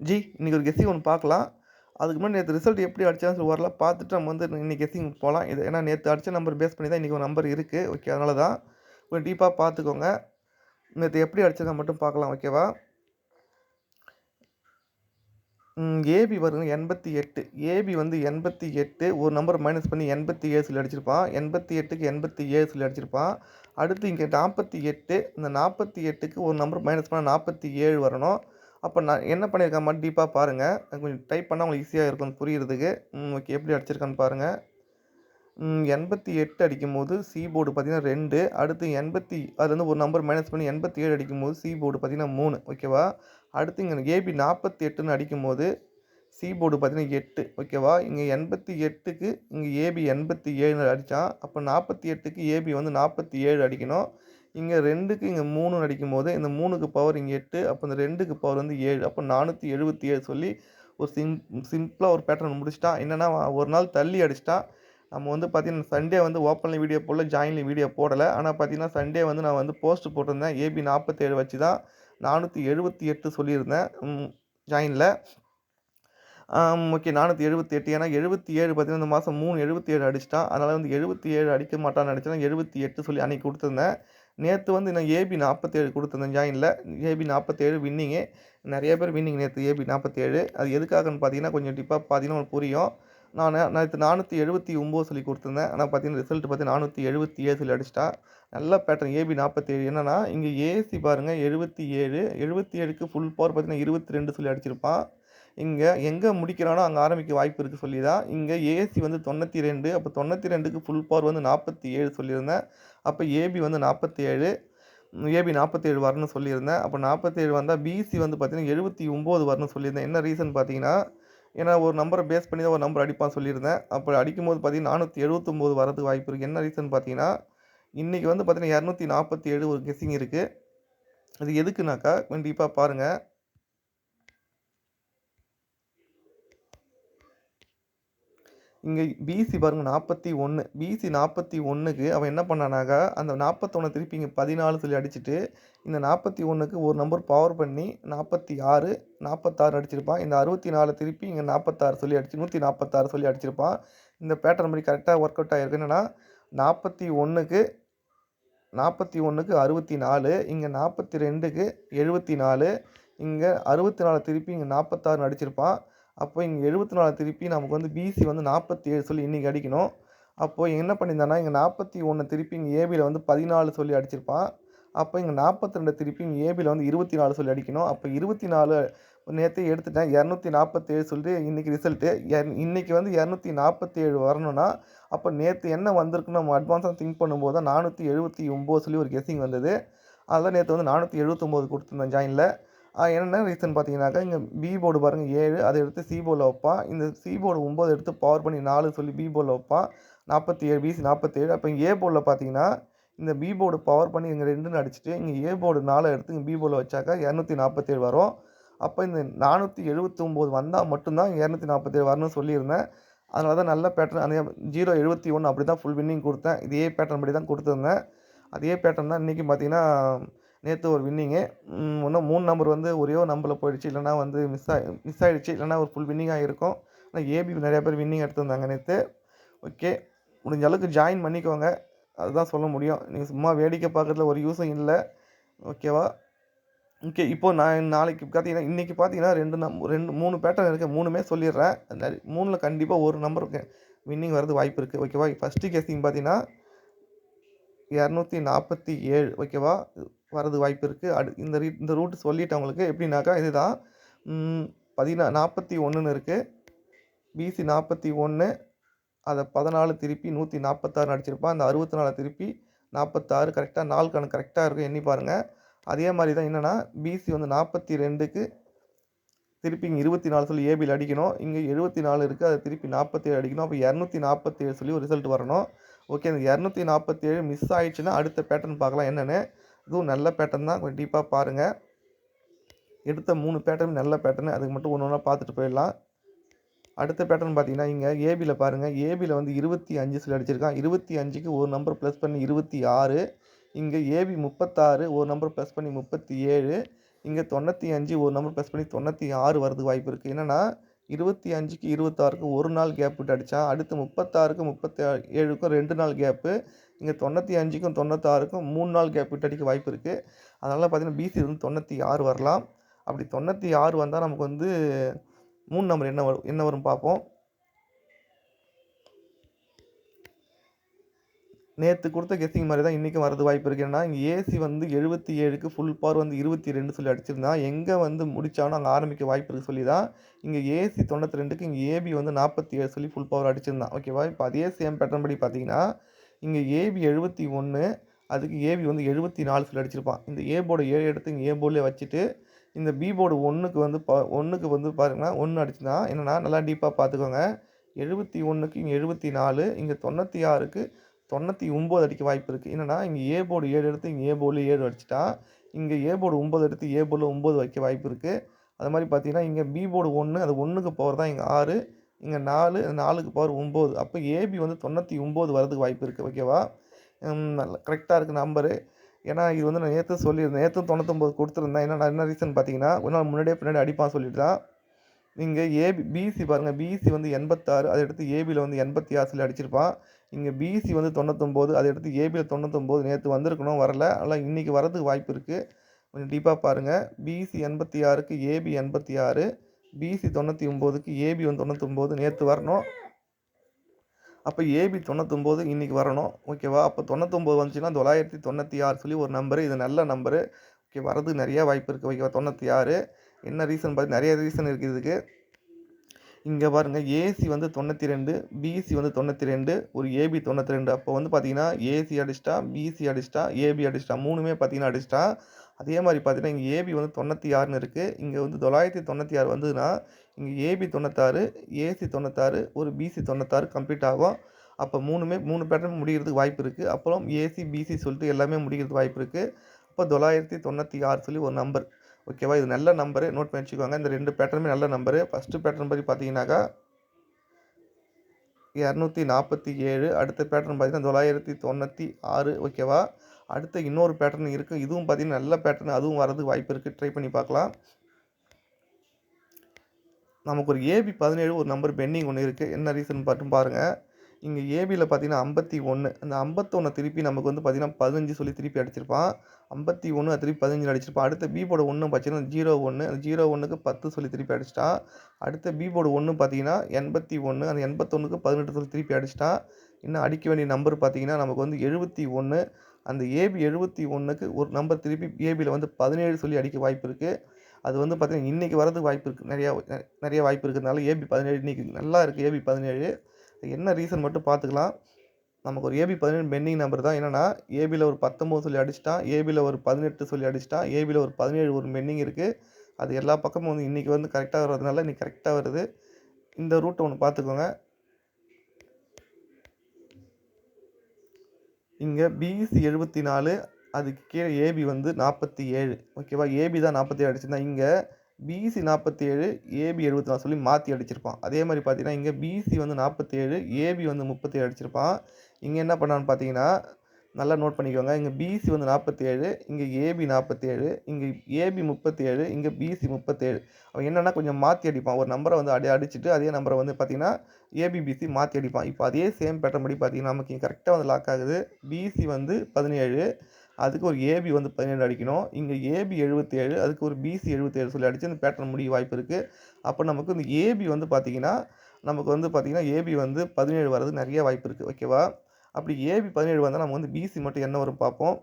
இன்னைக்கு ஒரு கெஸ்ஸிங் ஒண்ணு பார்க்கலாம். அதுக்கு முன்னாடி நேத்து ரிசல்ட் எப்படி அடிச்சான்னு சொல்லி ஓரளவு பார்த்துட்டு நம்ம வந்து இன்னைக்கு கெஸ்ஸிங் போலாம். ஏன்னா நேத்து அடிச்ச நம்பர் பேஸ் பண்ணி தான் இன்னைக்கு ஒரு நம்பர் இருக்கு. ஓகே. அதனால தான். கொஞ்சம் டீப்பா பார்த்துக்கோங்க. நேத்து எப்படி அடிச்சிருக்கான்னு மட்டும் பார்க்கலாம். ஓகேவா? ஏபி பாருங்க 88. ஏபி வந்து 88 ஒரு நம்பர் மைனஸ் பண்ணி 87 சொல்லி அடிச்சிருப்பான். 88க்கு 87 சொல்லி அடிச்சிருப்பான். அடுத்து இங்க 48 இந்த 48க்கு ஒரு நம்பர் மைனஸ் பண்ணா 47 வரணும். அப்ப நான் என்ன பண்ணியிருக்கேன் மட்டும் டீப்பா பாருங்க. கொஞ்சம் டைப் பண்ணா உங்களுக்கு ஈஸியா இருக்கும் புரியிறதுக்கு. ஓகே. எப்படி அடிச்சிருக்கான்னு பாருங்க. 88 அடிக்கும்போது சி போர்டு பார்த்தீங்கன்னா 2 அடுத்து அதுலேருந்து ஒரு நம்பர் மைனஸ் பண்ணி 87 அடிக்கும்போது சி போர்டு பார்த்தீங்கன்னா 3 ஓகேவா? அடுத்து இங்க ஏபி 48ன்னு அடிக்கும்போது சி போர்டு பார்த்தீங்கன்னா 8 ஓகேவா? இங்க 88க்கு இங்க ஏபி 87ன்னு அடிச்சான். அப்ப 48க்கு ஏபி வந்து 47 அடிக்கணும். இங்க 2க்கு இங்க 3ன்னு அடிக்கும்போது இந்த 3க்கு பவர் இங்க 8 அப்ப இந்த 2க்கு பவர் வந்து 7 அப்ப 477 சொல்லி ஒரு சிம்பிளா ஒரு பேட்டர்ன் முடிச்சுட்டான். என்னன்னா ஒரு நாள் தள்ளி அடிச்சுட்டான். நம்ம வந்து பார்த்தீங்கன்னா, சண்டே வந்து ஓப்பன்ல வீடியோ போடல, ஜாயின்ல வீடியோ போடல. ஆனா பார்த்தீங்கன்னா, சண்டே வந்து நான் வந்து போஸ்ட் போட்டிருந்தேன். ஏபி 47 வச்சு தான் 478 சொல்லியிருந்தேன். ஜாயின்ல. ஓகே 478 ஏன்னா 77 பார்த்தீங்கன்னா, இந்த மாசம் 3 77 அடிச்சுட்டான். அதனால வந்து 77 அடிக்க மாட்டான்னு நெனச்சேன். 78 சொல்லி அன்னைக்கு குடுத்திருந்தேன். நேத்து வந்து நான் ஏபி 47 குடுத்திருந்தேன் ஜாயின்ல. A B 47 winning. நெறைய பேர் வின்னிங் நேத்து ஏபி 47. அது எதுக்காகன்னு பார்த்தீங்கன்னா, கொஞ்சம் டீப்பா பார்த்தீங்கன்னா உங்களுக்கு புரியும். நேத்து 479 சொல்லி குடுத்திருந்தேன். ஆனா பார்த்தீங்கன்னா, ரிசல்ட் பார்த்தீங்கன்னா 477 சொல்லி அடிச்சுட்டான். நல்ல பேட்டர்ன் ஏபி 47 என்னன்னா, இங்க ஏசி பாருங்க 77 77க்கு ஃபுல் பவர் பார்த்தீங்கன்னா 22 சொல்லி அடிச்சிருப்பான். இங்க எங்க முடிக்கிறானோ அங்க ஆரம்பிக்க வாய்ப்பு இருக்கு சொல்லி தான், இங்க ஏசி வந்து 92 அப்ப 92க்கு ஃபுல் பவர் வந்து 47 சொல்லியிருந்தேன். அப்ப ஏபி வந்து 47 ஏபி 47 வரணும்னு சொல்லியிருந்தேன். அப்ப 47 வந்தா பிசி வந்து பார்த்தீங்கன்னா 79 வரணும்னு சொல்லியிருந்தேன். என்ன ரீசன் பார்த்தீங்கன்னா, ஏன்னா ஒரு நம்பர பேஸ் பண்ணி தான் ஒரு நம்பர் அடிப்பான்னு சொல்லியிருந்தேன். அப்ப அடிக்கும்போது பார்த்தீங்கன்னா 479 வரதுக்கு வாய்ப்பு இருக்கு. என்ன ரீசன் பார்த்தீங்கன்னா, இன்னைக்கு வந்து பார்த்தீங்கன்னா 247 ஒரு கெஸ்ஸிங் இருக்கு. அது எதுக்குனாக்கா, கொஞ்சம் டீப்பா பாருங்க. இங்க பிசி பாருங்க 41. பிசி 41க்கு அவன் என்ன பண்ணானாக்கா, அந்த 41 திருப்பி இங்க 14 சொல்லி அடிச்சுட்டு, இந்த 41க்கு ஒரு நம்பர் பவர் பண்ணி 46, 46 அடிச்சிருப்பான். இந்த 64 திருப்பி இங்க 46 சொல்லி 146 சொல்லி அடிச்சிருப்பான். இந்த பேட்டர்ன் படி கரெக்ட்டா ஒர்க் அவுட் ஆயிருக்கு. என்னன்னா 41க்கு 41க்கு 64 இங்க 42க்கு 74 இங்க 64 திருப்பி இங்க 46ன்னு அடிச்சிருப்பான். அப்போ இங்க 74 திருப்பி நமக்கு வந்து பிசி வந்து 47 சொல்லி இன்னைக்கு அடிக்கணும். அப்போ என்ன பண்ணியிருந்தான்னா, இங்க 41 திருப்பி இங்க ஏபில வந்து 14 சொல்லி அடிச்சிருப்பான். அப்போ இங்க 42 திருப்பி இங்க ஏபில வந்து 24 சொல்லி அடிக்கணும். அப்ப 24 நேத்தே எடுத்துட்டேன். 247 சொல்லிட்டு இன்னைக்கு ரிசல்ட்டு. இன்னைக்கு வந்து 247 வரணும்னா, அப்ப நேத்து என்ன வந்திருக்குன்னு நம்ம அட்வான்ஸா திங்க் பண்ணும்போது தான் 479 சொல்லி ஒரு கெஸ்ஸிங் வந்தது. அதான் நேத்து வந்து 479 குடுத்துருந்தேன் ஜாயின்ல. என்ன ரீசன் பார்த்தீங்கன்னாக்கா, இங்க பி போர்டு பாருங்க 7 அத எடுத்து சி போர்ட்ல வப்பான். இந்த சி போர்டு 9 எடுத்து பவர் பண்ணி 4 சொல்லி பி போர்ட்ல வப்பான். 47 பிசி 47 அப்ப ஏ போர்ட்ல பார்த்தீங்கன்னா, இந்த பி போர்டு பவர் பண்ணி இங்க 2ன்னு அடிச்சுட்டு, இங்க ஏ போர்டு 4 எடுத்து இங்க பி போர்ட்ல வச்சாக்கா 247 வரும். அப்ப இந்த 479 வந்தா மட்டும் தான் 247 வரணும்னு சொல்லியிருந்தேன். அதனால தான் நல்ல பேட்டர்ன் அதே 071 அப்படி தான் ஃபுல் வின்னிங் குடுத்தேன். இதே பேட்டர்ன் படி தான் குடுத்திருந்தேன். அதே பேட்டர்ன் தான் இன்னைக்கும் பார்த்தீங்கன்னா, நேத்து ஒரு வின்னிங்கு. இன்னும் 3 நம்பர் வந்து ஒரே ஒரு நம்பர்ல போயிடுச்சு. இல்லன்னா வந்து மிஸ் ஆயிடுச்சு. இல்லன்னா ஒரு ஃபுல் வின்னிங்கா இருக்கும். ஆனா ஏபி நெறைய பேர் வின்னிங் எடுத்திருந்தாங்க நேத்து. ஓகே. முடிஞ்ச அளவுக்கு ஜாயின் பண்ணிக்கோங்க. அதுதான் சொல்ல முடியும். நீங்க சும்மா வேடிக்கை பார்க்கறதுல ஒரு யூஸும் இல்ல. ஓகேவா? ஓகே. இப்போ நான் நாளைக்கு பார்த்தீங்கன்னா, இன்னைக்கு பார்த்தீங்கன்னா 3 பேட்டர்ன் இருக்கு. 3மே சொல்லிர்றேன். 3ல கண்டிப்பா ஒரு நம்பருக்கு வின்னிங் வரதுக்கு வாய்ப்பு இருக்கு. ஓகேவா? ஃபர்ஸ்ட்டு கெஸ்ஸிங் பார்த்தீங்கன்னா 247 ஓகேவா? வரதுக்கு வாய்ப்பு இருக்கு. இந்த ரூட் சொல்லிட்டேன் உங்களுக்கு. எப்படின்னாக்கா இதுதான். ம் 41ன்னு இருக்கு. பிசி 41 அத 14 திருப்பி 146ன்னு அடிச்சிருப்பான். அந்த 64 திருப்பி 46 கரெக்ட்டா நாள் கணக்கு கரெக்ட்டா இருக்கும். எண்ணி பாருங்க. அதே மாரி தான் என்னன்னா, பிசி வந்து 42க்கு திருப்பி இங்க 24 சொல்லி ஏபில அடிக்கணும். இங்க 74 இருக்கு. அத திருப்பி 47 அடிக்கணும். அப்ப 247 சொல்லி ஒரு ரிசல்ட் வரணும். ஓகே. அந்த 247 மிஸ் ஆயிடுச்சுன்னா, அடுத்த பேட்டர்ன் பார்க்கலாம் என்னன்னு. இதுவும் நல்ல பேட்டர்ன் தான். கொஞ்சம் டீப்பா பாருங்க. எடுத்த 3 பேட்டர்ன் நல்ல பேட்டர்ன். அதுக்கு மட்டும் ஒண்ணு ஒண்ணா பார்த்துட்டு போயிடலாம். அடுத்த பேட்டர்ன் பார்த்தீங்கன்னா, இங்க ஏபில பாருங்க. ஏபில வந்து 25 சொல்லி அடிச்சிருக்கான். 25க்கு ஒரு நம்பர் பிளஸ் பண்ணி 26 இங்க ஏபி 36 ஒரு நம்பர் பிளஸ் பண்ணி 37 இங்க 95 ஒரு நம்பர் ப்ளஸ் பண்ணி 96 வரதுக்கு வாய்ப்பு இருக்கு. என்னன்னா 25க்கு 26க்கு 1 நாள் கேப் விட்டு அடிச்சான். அடுத்து 36க்கு 37க்கும் 2 நாள் கேப்பு. இங்க 95க்கும் 96க்கும் 3 நாள் கேப் விட்டு அடிக்க வாய்ப்பு இருக்கு. அதனால பார்த்தீங்கன்னா, பிசி வந்து 96 வரலாம். அப்படி 96 வந்தா நமக்கு வந்து 3 நம்பர் என்ன வரும்னு பார்ப்போம். நேத்து குடுத்த கெஸ்ஸிங் மாரி தான் இன்னைக்கும் வரது வாய்ப்பு இருக்கு. ஏன்னா, இங்க ஏசி வந்து 77க்கு ஃபுல் பவர் வந்து 22 சொல்லி அடிச்சிருந்தான். எங்க வந்து முடிச்சானோ அங்க ஆரம்பிக்க வாய்ப்பு இருக்கு சொல்லி தான், இங்க ஏசி 92க்கு இங்க ஏபி வந்து 47 சொல்லி ஃபுல் பவர் அடிச்சிருந்தான். ஓகேவா? இப்ப அதே சேம் பேட்டர்ன் படி பார்த்தீங்கன்னா, இங்க ஏபி 71 அதுக்கு ஏபி வந்து 74 சொல்லி அடிச்சிருப்பான். இந்த ஏ போர்ட 7 எடுத்து இங்க ஏ போர்ட்லயே வச்சுட்டு, இந்த பி போர்டு 1க்கு வந்து பாருங்கன்னா 1 அடிச்சிருந்தான். என்னன்னா நல்லா டீப்பா பார்த்துக்கோங்க. 71க்கு இங்க 74 இங்க 96க்கு 99 அடிக்க வாய்ப்பு இருக்கு. என்னன்னா, இங்க ஏ போர்டு 7 எடுத்து இங்க ஏ போர்ட்ல 7 அடிச்சுட்டான். இங்க ஏ போர்டு 9 எடுத்து ஏ போர்ட்ல 9 வைக்க வாய்ப்பு இருக்கு. அது மாரி பார்த்தீங்கன்னா, இங்க பி போர்டு 1 அது 1க்கு பவர் தான் இங்க 6 இங்க 4 4க்கு பவர் 9 அப்ப ஏபி வந்து 99 வரதுக்கு வாய்ப்பு இருக்கு. ஓகேவா? கரெக்ட்டா இருக்கு நம்பரு. ஏன்னா, இது வந்து நான் நேத்து சொல்லியிருந்தேன். நேத்தும் 99 குடுத்துருந்தேன். என்ன ரீசன் பார்த்தீங்கன்னா, ஒரு நாள் முன்னாடியே பின்னாடி அடிப்பான்னு சொல்லிட்டு தான். இங்க பிசி பாருங்க. பிசி வந்து 86 அத எடுத்து ஏபில வந்து 86 சொல்லி அடிச்சிருப்பான். இங்க பிசி வந்து 99 அத எடுத்து ஏபில 99 நேத்து வந்திருக்கணும் வரல. ஆனா இன்னைக்கு வரதுக்கு வாய்ப்பு இருக்கு. கொஞ்சம் டீப்பா பாருங்க. பிசி 86க்கு ஏபி 86 பிசி 99க்கு ஏபி வந்து 99 நேத்து வரணும். அப்ப ஏபி 99 இன்னைக்கு வரணும். ஓகேவா? அப்ப 99 வந்துச்சுன்னா 996 சொல்லி ஒரு நம்பரு. இது நல்ல நம்பரு. ஓகே வரதுக்கு நெறைய வாய்ப்பு இருக்கு. ஓகேவா? 96 என்ன ரீசன் நெறைய ரீசன் இருக்கு இதுக்கு. இங்க பாருங்க ஏசி வந்து 92, பிசி வந்து 92, ஒரு ஏபி 92. அப்போ வந்து பார்த்தீங்கன்னா, ஏசி அடிச்சிட்டான், பிசி அடிச்சிட்டான், ஏபி அடிச்சிட்டான். 3மே பார்த்தீங்கன்னா அடிச்சிட்டான். அதே மாரி பார்த்தீங்கன்னா, இங்க ஏபி வந்து 96ன்னு இருக்கு. இங்க வந்து 996 வந்ததுன்னா, இங்க ஏபி 96, ஏசி 96, ஒரு பிசி 96 கம்ப்ளீட் ஆகும். அப்ப 3 பேட்டர்ன் முடியறதுக்கு வாய்ப்பு இருக்கு. அப்புறம் ஏசி, பிசி சொல்லிட்டு எல்லாமே முடிக்கிறதுக்கு வாய்ப்பு இருக்கு. அப்ப 996 சொல்லி ஒரு நம்பர். ஓகேவா? இது நல்ல நம்பரு. நோட் பண்ணி வச்சுக்கோங்க. இந்த 2 பேட்டர்னுமே நல்ல நம்பரு. ஃபர்ஸ்ட் பேட்டர்ன் படி பார்த்தீங்கன்னாக்கா 247 அடுத்த பேட்டர்ன் பார்த்தீங்கன்னா 996 ஓகேவா? அடுத்து இன்னொரு பேட்டர்ன் இருக்கு. இதுவும் பார்த்தீங்கன்னா நல்ல பேட்டர்ன். அதுவும் வரதுக்கு வாய்ப்பு இருக்கு. ட்ரை பண்ணி பார்க்கலாம். நமக்கு ஒரு ஏபி 17 ஒரு நம்பர் பெண்டிங் ஒண்ணு இருக்கு. என்ன ரீசன் மட்டும் பாருங்க. இங்க ஏபில பார்த்தீங்கன்னா 51 அந்த 51 திருப்பி நமக்கு வந்து பார்த்தீங்கன்னா 15 சொல்லி திருப்பி அடிச்சிருப்பான். 51 அது திருப்பி 15 அடிச்சிருப்பான். அடுத்து பி போர்டு 1 பார்த்தீங்கன்னா 01 அந்த 01க்கு 10 சொல்லி திருப்பி அடிச்சிட்டான். அடுத்து பி போர்டு 1 பார்த்தீங்கன்னா 81 அந்த 81க்கு 18 சொல்லி திருப்பி அடிச்சிட்டான். இன்னும் அடிக்க வேண்டிய நம்பர் பார்த்தீங்கன்னா நமக்கு வந்து 71 அந்த ஏபி 71க்கு ஒரு நம்பர் திருப்பி ஏபில வந்து 17 சொல்லி அடிக்க வாய்ப்பு இருக்கு. அது வந்து பார்த்தீங்கன்னா இன்னைக்கு வரதுக்கு வாய்ப்பு இருக்கு. நெறைய வாய்ப்பு இருக்கிறதுனால ஏபி 17 இன்னைக்கு நல்லா இருக்கு ஏபி 17. என்ன ரீசன் மட்டும் பார்த்துக்கலாம். நமக்கு ஒரு ஏபி 17 பெண்டிங் நம்பர் தான். என்னன்னா, ஏபில ஒரு 19 சொல்லி அடிச்சுட்டான். ஏபில ஒரு 18 சொல்லி அடிச்சுட்டான். ஏபில ஒரு 17 ஒரு பெண்டிங் இருக்கு. அது எல்லா பக்கமும் வந்து இன்னைக்கு வந்து கரெக்ட்டா வர்றதுனால இன்னைக்கு கரெக்ட்டா வருது. இந்த ரூட் ஒண்ணு பார்த்துக்கோங்க. இங்க பிசி 74 அதுக்கு கீழ ஏபி வந்து 47 ஓகேவா? ஏபி தான் 47 அடிச்சிருந்தான். இங்க பிசி 47 ஏபி 74 சொல்லி மாத்தி அடிச்சிருப்பான். அதே மாரி பார்த்தீங்கன்னா, இங்க பிசி வந்து 47 ஏபி வந்து 37 அடிச்சிருப்பான். இங்க என்ன பண்ணான்னு பார்த்தீங்கன்னா, நல்லா நோட் பண்ணிக்கோங்க. இங்க பிசி வந்து 47 இங்க ஏபி 47 இங்க ஏபி 37 இங்க பிசி 37. அவன் என்னன்னா கொஞ்சம் மாத்தி அடிப்பான். ஒரு நம்பர வந்து அடிச்சுட்டு அதே நம்பர வந்து பார்த்தீங்கன்னா, ஏபி, பிசி மாத்தி அடிப்பான். இப்ப அதே சேம் பேட்டர்ன் படி பார்த்தீங்கன்னா, நமக்கு இங்க கரெக்ட்டா வந்து லாக் ஆகுது. பிசி வந்து 17 அதுக்கு ஒரு ஏபி வந்து 17 அடிக்கணும். இங்க ஏபி 77 அதுக்கு ஒரு பிசி 77 சொல்லி அடிச்சு அந்த பேட்டர்ன் முடிய வாய்ப்பு இருக்கு. அப்ப நமக்கு இந்த ஏபி வந்து பார்த்தீங்கன்னா, நமக்கு வந்து பார்த்தீங்கன்னா, ஏபி வந்து 17 வரதுக்கு நெறைய வாய்ப்பு இருக்கு. ஓகேவா? அப்படி ஏபி 17 வந்தா நம்ம வந்து பிசி மட்டும் என்ன வரும் பார்ப்போம்.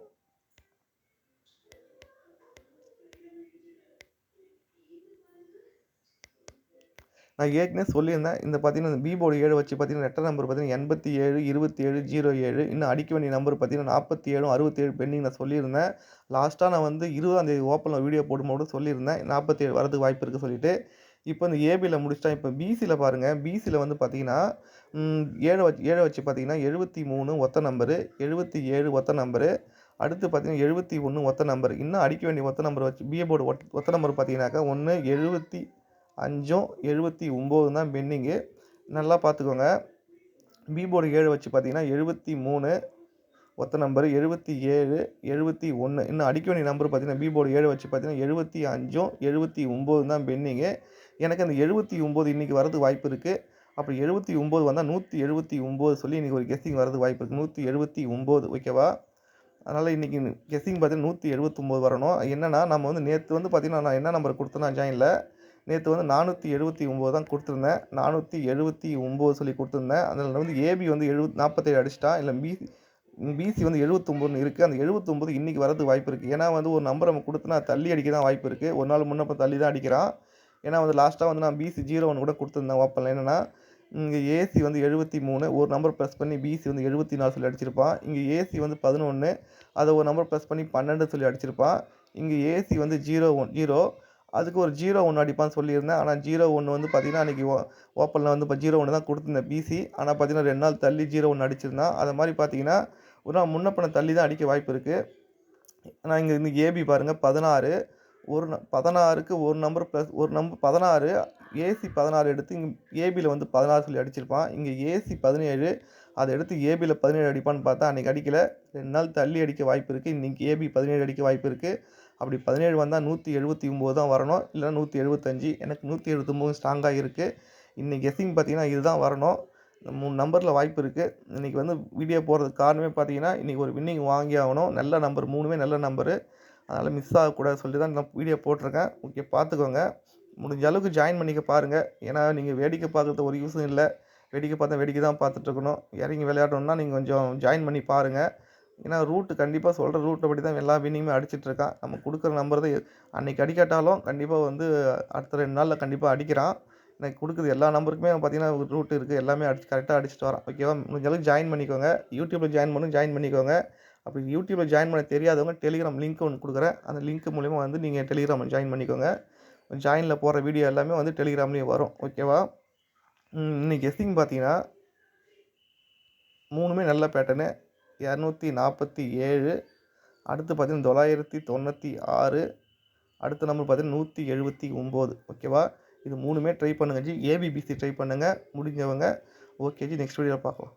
நான் ஏற்கனவே சொல்லியிருந்தேன். இந்த பார்த்தீங்கன்னா, இந்த பி போர்டு 7 வச்சு பார்த்தீங்கன்னா, லெட்டர் நம்பர் பார்த்தீங்கன்னா 87, 27, 07 இன்னும் அடிக்க வேண்டிய நம்பர் பார்த்தீங்கன்னா 47, 67 பெண்டிங் நான் சொல்லியிருந்தேன். லாஸ்ட்டா நான் வந்து 20ஆம் தேதி ஓப்பன்ல வீடியோ போடும்போது சொல்லியிருந்தேன். 47 வரதுக்கு வாய்ப்பு இருக்கு சொல்லிட்டு. இப்போ இந்த ஏபில முடிச்சுட்டான். இப்போ பிசில பாருங்க. பிசில வந்து பார்த்தீங்கன்னா, 7 வச்சு பார்த்தீங்கன்னா 73 ஒத்த நம்பரு, 77 ஒத்த நம்பரு, அடுத்து பார்த்தீங்கன்னா 71 ஒத்த நம்பர். இன்னும் அடிக்க வேண்டிய ஒத்த நம்பர் வச்சு பி போர்டு ஒத்த நம்பர் பார்த்தீங்கன்னாக்கா 1 75ம் 79 தான் பெண்டிங்கு. நல்லா பார்த்துக்கோங்க. பி போர்டு 7 வச்சு பார்த்தீங்கன்னா 73 ஒத்த நம்பர் 77, 71. இன்னும் அடிக்க வேண்டிய நம்பர் பார்த்தீங்கன்னா, பி போர்டு 7 வச்சு பார்த்தீங்கன்னா 75ம் 79 தான் பெண்டிங்கு. எனக்கு அந்த 79 இன்னைக்கு வரதுக்கு வாய்ப்பு இருக்கு. அப்படி 79 வந்தா 179 சொல்லி இன்னைக்கு ஒரு கெஸ்ஸிங் வரதுக்கு வாய்ப்பு இருக்கு. 179 ஓகேவா? அதனால இன்னைக்கு கெஸ்ஸிங் பார்த்தீங்கன்னா 179 வரணும். என்னன்னா, நம்ம வந்து நேத்து வந்து பார்த்தீங்கன்னா, நான் என்ன நம்பர் குடுத்தேன்னா ஜாயின்ல, நேத்து வந்து 479 தான் குடுத்துருந்தேன். 479 சொல்லி குடுத்துருந்தேன். அதில வந்து ஏபி வந்து 47 அடிச்சுட்டான். இல்ல பிசி வந்து 79ன்னு இருக்கு. அந்த 79 இன்னைக்கு வரதுக்கு வாய்ப்பு இருக்கு. ஏன்னா வந்து ஒரு நம்பர் நம்ம குடுத்தோம்னா தள்ளி அடிக்க தான் வாய்ப்பு இருக்கு. ஒரு நாள் முன்ன பின்ன தள்ளி தான் அடிக்கிறான். ஏன்னா வந்து லாஸ்ட்டா வந்து நான் பிசி 01 கூட குடுத்துருந்தேன் ஓப்பன்ல. என்னன்னா, இங்க ஏசி வந்து 73 ஒரு நம்பர் ப்ளஸ் பண்ணி பிசி வந்து 74 சொல்லி அடிச்சிருப்பான். இங்க ஏசி வந்து 11 அத ஒரு நம்பர் ப்ளஸ் பண்ணி 12 சொல்லி அடிச்சிருப்பான். இங்க ஏசி வந்து 0 அதுக்கு ஒரு 01 அடிப்பான்னு சொல்லியிருந்தேன். ஆனா 01 வந்து பார்த்தீங்கன்னா, அன்னைக்கு ஓப்பன்ல வந்து 01 தான் குடுத்துருந்தேன் பிசி. ஆனா பார்த்தீங்கன்னா 2 நாள் தள்ளி 01 அடிச்சிருந்தான். அது மாரி பார்த்தீங்கன்னா, ஒரு நாள் முன்ன பின்ன தள்ளி தான் அடிக்க வாய்ப்பு இருக்கு. ஆனா இங்க வந்து ஏபி பாருங்க 16 16க்கு ஒரு நம்பர் பிளஸ் ஒரு நம்பர் 16 ஏசி 16 எடுத்து இங்க ஏபில வந்து 16 சொல்லி அடிச்சிருப்பான். இங்க ஏசி 17 அத எடுத்து ஏபில 17 அடிப்பான்னு பார்த்தா அன்னைக்கு அடிக்கல. 2 நாள் தள்ளி அடிக்க வாய்ப்பு இருக்கு. இன்னைக்கு ஏபி 17 அடிக்க வாய்ப்பு இருக்கு. அப்படி 17 வந்தா 179 தான் வரணும். இல்லன்னா 175. எனக்கு 179 ஸ்ட்ராங்கா இருக்கு. இன்னைக்கு கெஸ்ஸிங் பார்த்தீங்கன்னா, இதுதான் வரணும். இந்த 3 நம்பர்ல வாய்ப்பு இருக்கு. இன்னைக்கு வந்து வீடியோ போடுறதுக்கு காரணமே பார்த்தீங்கன்னா, இன்னைக்கு ஒரு வின்னிங் வாங்கியே ஆகணும். நல்ல நம்பர் 3மே நல்ல நம்பரு. அதனால மிஸ் ஆகக்கூடாதுன்னு சொல்லிட்டு தான் நான் வீடியோ போட்டிருக்கேன். ஓகே பார்த்துக்கோங்க. முடிஞ்ச அளவுக்கு ஜாயின் பண்ணிக்க பாருங்க. ஏன்னா நீங்க வேடிக்கை பார்க்கறது ஒரு யூஸும் இல்ல. வேடிக்கை பார்த்தா வேடிக்கை தான் பார்த்துட்டு இருக்கணும். இறங்கி விளையாடணும்னா நீங்க கொஞ்சம் ஜாயின் பண்ணி பாருங்க. ஏன்னா ரூட் கண்டிப்பா சொல்ற ரூட் படி தான் எல்லா வின்னிங்குமே அடிச்சிட்டு இருக்கான். நம்ம குடுக்குற நம்பர் தான் அன்னைக்கு அடிக்காட்டாலும் கண்டிப்பா வந்து அடுத்த 2 நாள்ல கண்டிப்பா அடிக்கிறான். எனக்கு குடுக்குற எல்லா நம்பருக்குமே பார்த்தீங்கன்னா, ஒரு ரூட் இருக்கு. எல்லாமே கரெக்ட்டா அடிச்சுட்டு வரான். ஓகேவா? முடிஞ்ச அளவுக்கு ஜாயின் பண்ணிக்கோங்க. YouTubeல ஜாயின் பண்ணிக்கோங்க. அப்படி YouTubeல ஜாயின் பண்ண தெரியாதவங்க டெலிகிராம் லிங்க் ஒண்ணு குடுக்குறேன். அந்த லிங்க் மூலியமா வந்து நீங்க டெலிகிராம்ல ஜாயின் பண்ணிக்கோங்க. ஜாயின்ல போடுற வீடியோ எல்லாமே வந்து டெலிகிராம்லயும் வரும். ஓகேவா? இன்னைக்கு கெஸ்ஸிங் பார்த்தீங்கன்னா 3மே நல்ல பேட்டர்னு. 247 அடுத்து பார்த்தீங்கன்னா 996 அடுத்த நம்பர் பார்த்தீங்கன்னா 179 ஓகேவா? இது 3மே ட்ரை பண்ணுங்க ஜி. ஏபிபிசி ட்ரை பண்ணுங்க. முடிஞ்சவங்க. Okay G. நெக்ஸ்ட் வீடியோல பார்க்கலாம்.